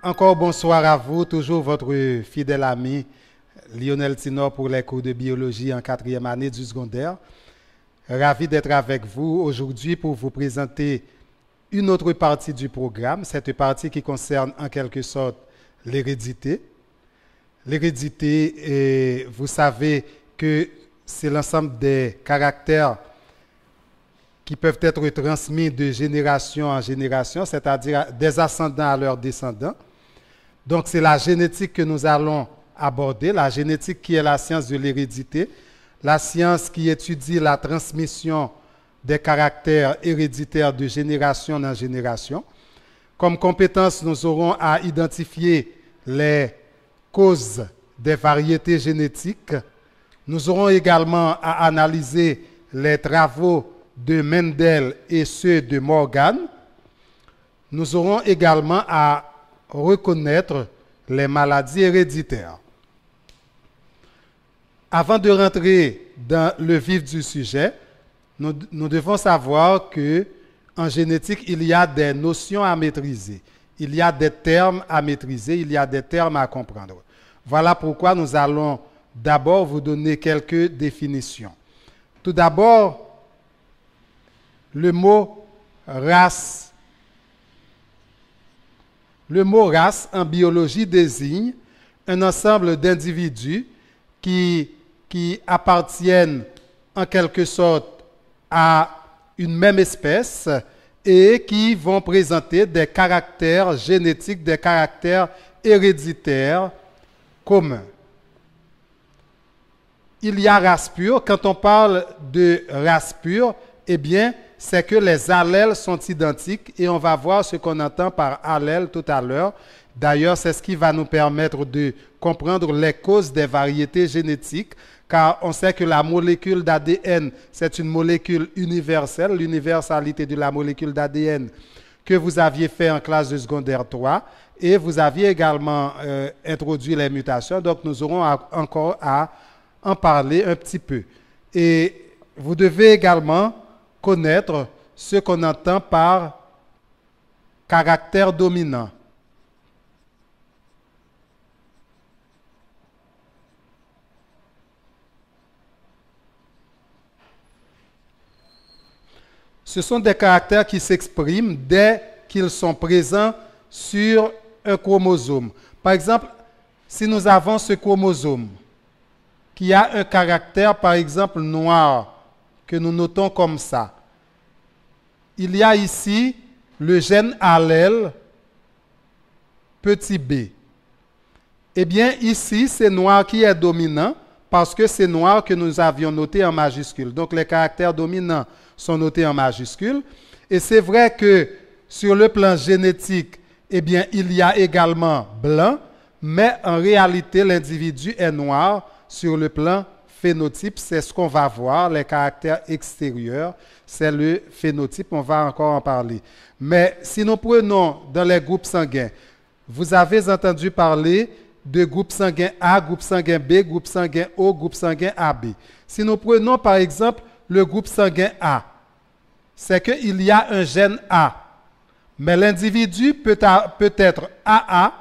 Encore bonsoir à vous, toujours votre fidèle ami Lionel Tinor pour les cours de biologie en quatrième année du secondaire. Ravi d'être avec vous aujourd'hui pour vous présenter une autre partie du programme, cette partie qui concerne en quelque sorte l'hérédité. L'hérédité, vous savez que c'est l'ensemble des caractères qui peuvent être transmis de génération en génération, c'est-à-dire des ascendants à leurs descendants. Donc c'est la génétique que nous allons aborder, la génétique qui est la science de l'hérédité, la science qui étudie la transmission des caractères héréditaires de génération en génération. Comme compétence, nous aurons à identifier les causes des variétés génétiques. Nous aurons également à analyser les travaux de Mendel et ceux de Morgan. Nous aurons également à reconnaître les maladies héréditaires. Avant de rentrer dans le vif du sujet, nous devons savoir que en génétique, il y a des notions à maîtriser. Il y a des termes à maîtriser, il y a des termes à comprendre. Voilà pourquoi nous allons d'abord vous donner quelques définitions. Tout d'abord, le mot race. Le mot race en biologie désigne un ensemble d'individus qui appartiennent en quelque sorte à une même espèce et qui vont présenter des caractères génétiques, des caractères héréditaires communs. Il y a race pure. Quand on parle de race pure, eh bien, c'est que les allèles sont identiques et on va voir ce qu'on entend par allèle tout à l'heure. D'ailleurs, c'est ce qui va nous permettre de comprendre les causes des variétés génétiques, car on sait que la molécule d'ADN, c'est une molécule universelle, l'universalité de la molécule d'ADN que vous aviez fait en classe de secondaire 3, et vous aviez également introduit les mutations, donc nous aurons encore à en parler un petit peu. Et vous devez également connaître ce qu'on entend par caractère dominant. Ce sont des caractères qui s'expriment dès qu'ils sont présents sur un chromosome. Par exemple, si nous avons ce chromosome qui a un caractère, par exemple, noir, que nous notons comme ça, il y a ici le gène allèle petit b. Eh bien, ici, c'est noir qui est dominant parce que c'est noir que nous avions noté en majuscule. Donc, les caractères dominants sont notés en majuscule. Et c'est vrai que sur le plan génétique, eh bien, il y a également blanc, mais en réalité, l'individu est noir sur le plan phénotype. C'est ce qu'on va voir, les caractères extérieurs, c'est le phénotype, on va encore en parler. Mais si nous prenons dans les groupes sanguins, vous avez entendu parler de groupe sanguin A, groupe sanguin B, groupe sanguin O, groupe sanguin AB. Si nous prenons par exemple le groupe sanguin A, c'est qu'il y a un gène A, mais l'individu peut être AA,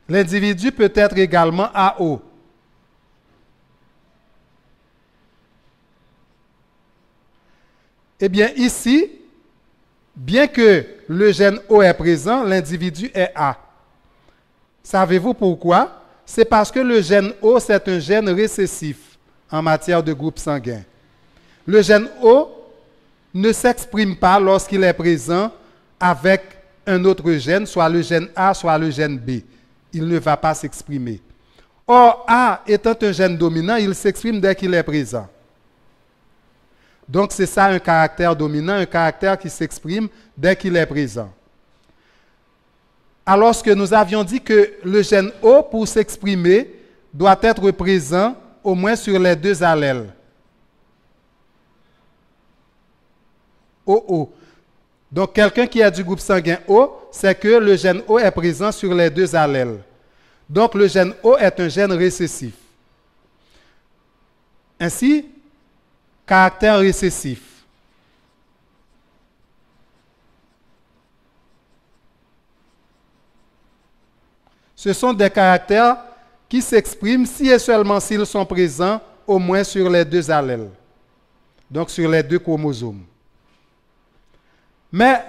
l'individu peut être également AO. Eh bien ici, bien que le gène O est présent, l'individu est A. Savez-vous pourquoi? C'est parce que le gène O, c'est un gène récessif en matière de groupe sanguin. Le gène O ne s'exprime pas lorsqu'il est présent avec un autre gène, soit le gène A, soit le gène B. Il ne va pas s'exprimer. Or, A étant un gène dominant, il s'exprime dès qu'il est présent. Donc, c'est ça un caractère dominant, un caractère qui s'exprime dès qu'il est présent. Alors que nous avions dit que le gène O, pour s'exprimer, doit être présent au moins sur les deux allèles. OO. Donc, quelqu'un qui a du groupe sanguin O, c'est que le gène O est présent sur les deux allèles. Donc, le gène O est un gène récessif. Ainsi, caractère récessif. ce sont des caractères qui s'expriment si et seulement s'ils sont présents au moins sur les deux allèles, donc sur les deux chromosomes. Mais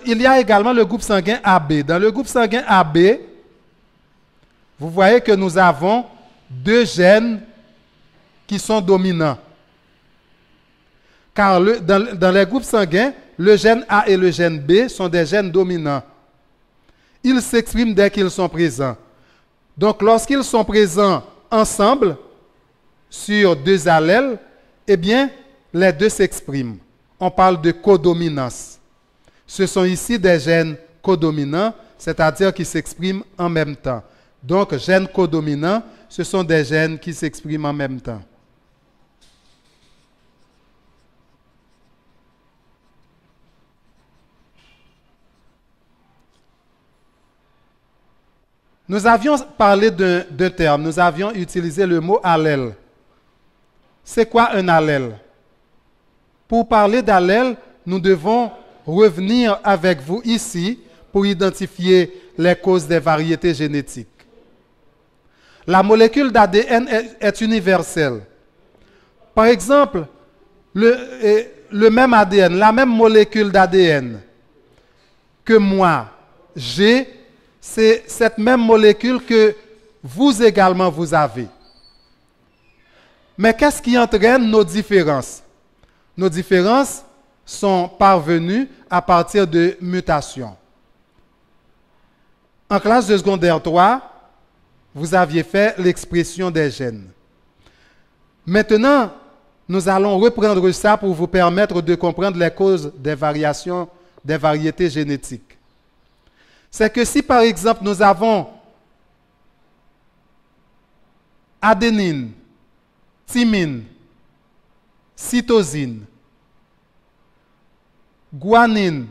il y a également le groupe sanguin AB. Dans le groupe sanguin AB, vous voyez que nous avons deux gènes qui sont dominants. Car dans les groupes sanguins, le gène A et le gène B sont des gènes dominants. Ils s'expriment dès qu'ils sont présents. Donc, lorsqu'ils sont présents ensemble, sur deux allèles, eh bien, les deux s'expriment. On parle de codominance. Ce sont ici des gènes codominants, c'est-à-dire qui s'expriment en même temps. Donc, gènes codominants, ce sont des gènes qui s'expriment en même temps. Nous avions parlé d'un terme, nous avions utilisé le mot allèle. C'est quoi un allèle? Pour parler d'allèle, nous devons revenir avec vous ici pour identifier les causes des variétés génétiques. La molécule d'ADN est universelle. Par exemple, le même ADN, la même molécule d'ADN que moi, j'ai, c'est cette même molécule que vous également vous avez. Mais qu'est-ce qui entraîne nos différences? Nos différences sont parvenues à partir de mutations. En classe de secondaire 3, vous aviez fait l'expression des gènes. Maintenant, nous allons reprendre ça pour vous permettre de comprendre les causes des variations, des variétés génétiques. C'est que si, par exemple, nous avons adénine, thymine, cytosine, guanine,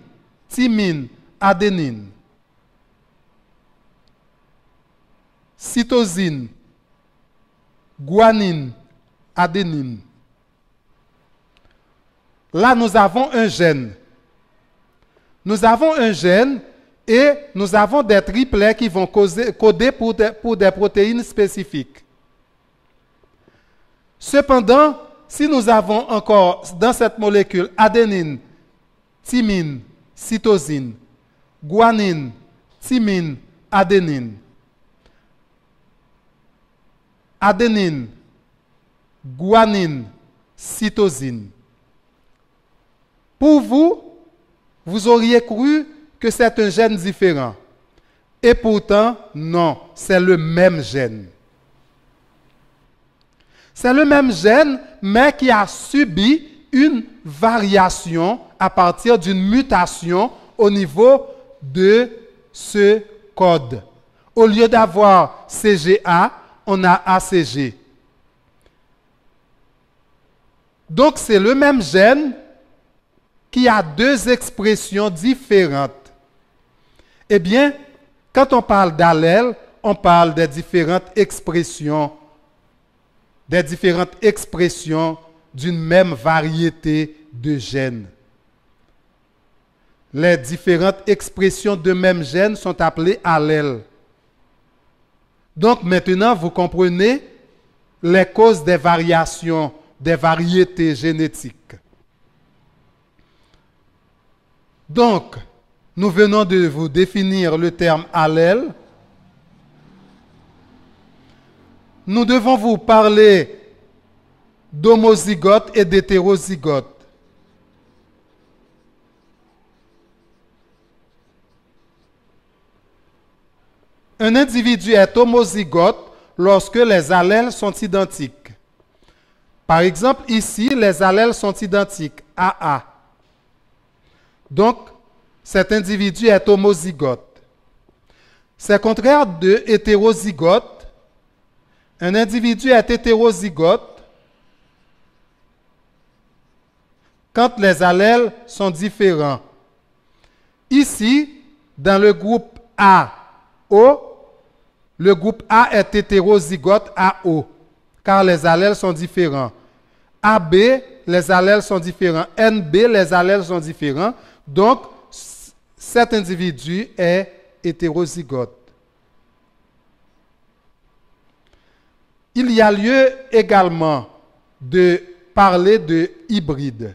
thymine, adénine, cytosine, guanine, adénine. Là, nous avons un gène. Nous avons un gène et nous avons des triplets qui vont coder pour des protéines spécifiques. Cependant, si nous avons encore dans cette molécule adénine, thymine, cytosine, guanine, thymine, adénine, adénine, guanine, cytosine. Pour vous, vous auriez cru que c'est un gène différent. Et pourtant, non, c'est le même gène. C'est le même gène, mais qui a subi une variation à partir d'une mutation au niveau de ce code. Au lieu d'avoir CGA, on a ACG. Donc, c'est le même gène qui a deux expressions différentes. Eh bien, quand on parle d'allèle, on parle des différentes expressions d'une même variété de gènes. Les différentes expressions de même gène sont appelées allèles. Donc maintenant, vous comprenez les causes des variations, des variétés génétiques. Donc, nous venons de vous définir le terme allèle. Nous devons vous parler d'homozygote et d'hétérozygote. Un individu est homozygote lorsque les allèles sont identiques. Par exemple, ici, les allèles sont identiques, AA. Donc, cet individu est homozygote. C'est contraire de hétérozygote. Un individu est hétérozygote quand les allèles sont différents. Ici, dans le groupe AO, le groupe A est hétérozygote AO, car les allèles sont différents. AB, les allèles sont différents. NB, les allèles sont différents. Donc, cet individu est hétérozygote. il y a lieu également de parler de hybride.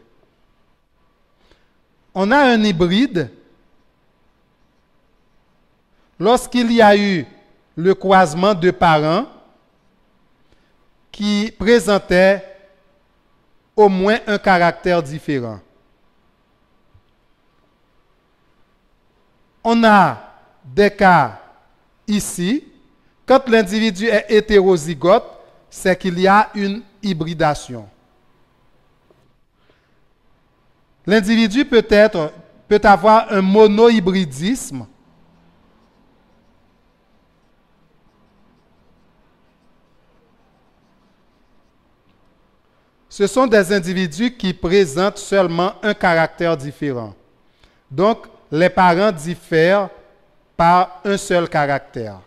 On a un hybride lorsqu'il y a eu le croisement de parents qui présentaient au moins un caractère différent. On a des cas ici, quand l'individu est hétérozygote, c'est qu'il y a une hybridation. L'individu peut avoir un monohybridisme. Ce sont des individus qui présentent seulement un caractère différent. Donc, les parents diffèrent par un seul caractère.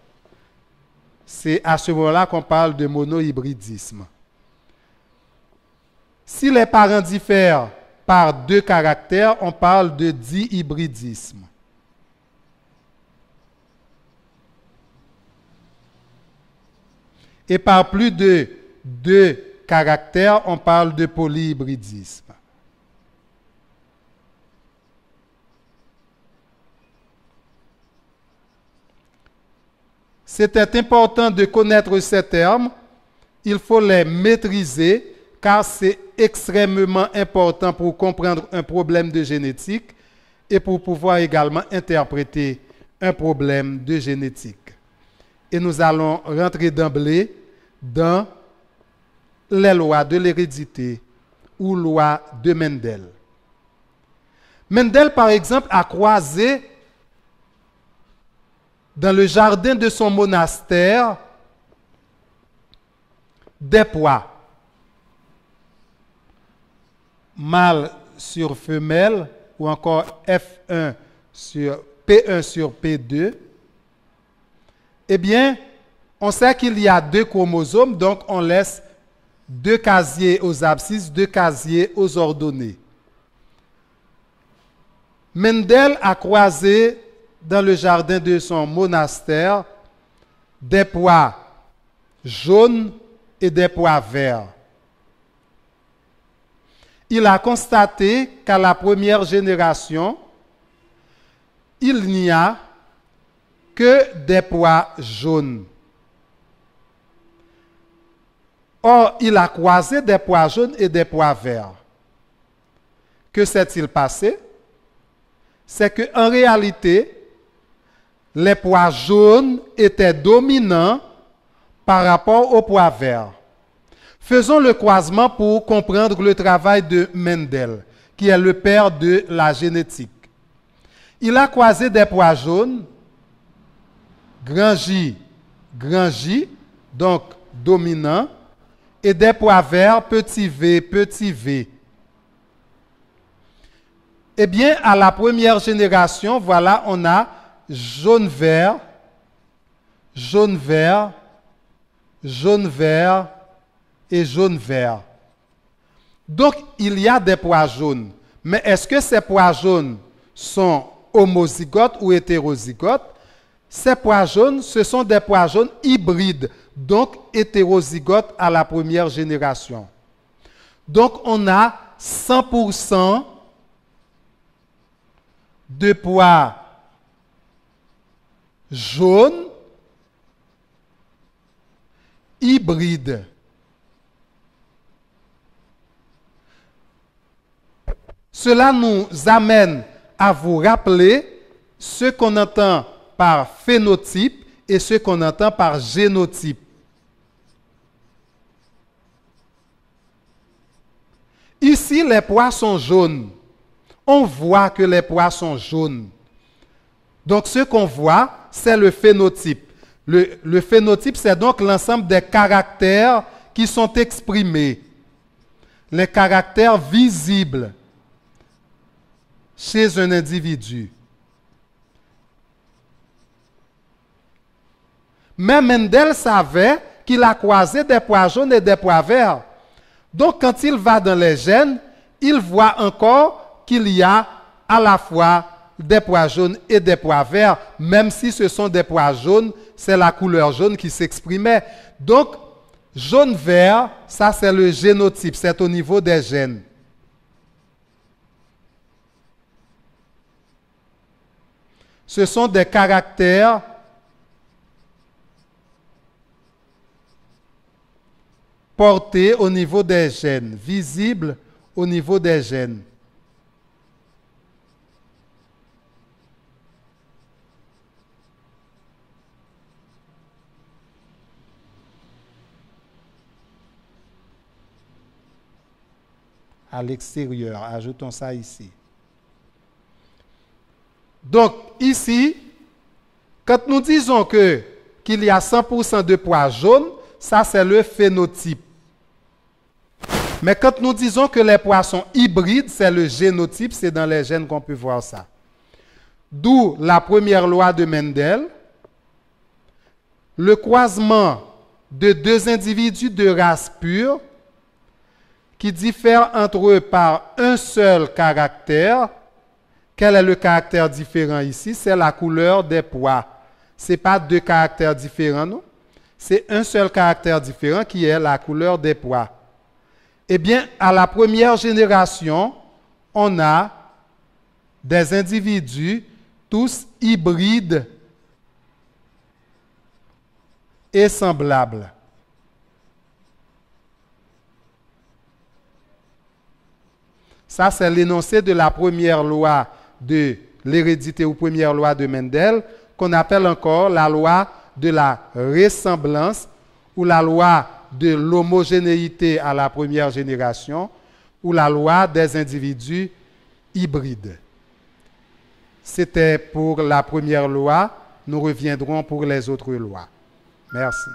C'est à ce moment-là qu'on parle de monohybridisme. Si les parents diffèrent par deux caractères, on parle de dihybridisme. Et par plus de deux caractères, on parle de polyhybridisme. C'était important de connaître ces termes, il faut les maîtriser car c'est extrêmement important pour comprendre un problème de génétique et pour pouvoir également interpréter un problème de génétique. Et nous allons rentrer d'emblée dans les lois de l'hérédité ou lois de Mendel. Mendel, par exemple, a croisé dans le jardin de son monastère des pois. Mâle sur femelle ou encore P1 sur P2. Eh bien, on sait qu'il y a deux chromosomes, donc on laisse deux casiers aux abscisses, deux casiers aux ordonnées. Mendel a croisé dans le jardin de son monastère des pois jaunes et des pois verts. Il a constaté qu'à la première génération, il n'y a que des pois jaunes. Or, il a croisé des pois jaunes et des pois verts. Que s'est-il passé? C'est qu'en réalité, les pois jaunes étaient dominants par rapport aux pois verts. Faisons le croisement pour comprendre le travail de Mendel, qui est le père de la génétique. Il a croisé des pois jaunes, grand J, donc dominant, et des pois verts, petit v. Eh bien, à la première génération, voilà, on a jaune-vert, jaune-vert, jaune-vert et jaune-vert. Donc, il y a des pois jaunes. Mais est-ce que ces pois jaunes sont homozygotes ou hétérozygotes? Ces pois jaunes, ce sont des pois jaunes hybrides, donc hétérozygotes à la première génération. Donc, on a 100% de pois jaunes hybrides. Cela nous amène à vous rappeler ce qu'on entend par phénotype et ce qu'on entend par génotype. Ici, les pois sont jaunes. On voit que les pois sont jaunes. Donc, ce qu'on voit, c'est le phénotype. Le phénotype, c'est donc l'ensemble des caractères qui sont exprimés. Les caractères visibles chez un individu. Mais Mendel savait qu'il a croisé des pois jaunes et des pois verts. Donc, quand il va dans les gènes, il voit encore qu'il y a à la fois des pois jaunes et des pois verts, même si ce sont des pois jaunes, c'est la couleur jaune qui s'exprimait. Donc, Jaune-vert, ça c'est le génotype, c'est au niveau des gènes. Ce sont des caractères portés au niveau des gènes, visibles au niveau des gènes. À l'extérieur, ajoutons ça ici. Donc, ici, quand nous disons qu'il y a 100% de pois jaunes, ça c'est le phénotype. Mais quand nous disons que les pois sont hybrides, c'est le génotype, c'est dans les gènes qu'on peut voir ça. D'où la première loi de Mendel, le croisement de deux individus de race pure qui diffèrent entre eux par un seul caractère. Quel est le caractère différent ici? C'est la couleur des pois. Ce n'est pas deux caractères différents, non? C'est un seul caractère différent qui est la couleur des pois. Eh bien, à la première génération, on a des individus tous hybrides et semblables. Ça, c'est l'énoncé de la première loi de l'hérédité ou première loi de Mendel, qu'on appelle encore la loi de la ressemblance ou la loi de l'homogénéité à la première génération ou la loi des individus hybrides. C'était pour la première loi. Nous reviendrons pour les autres lois. Merci.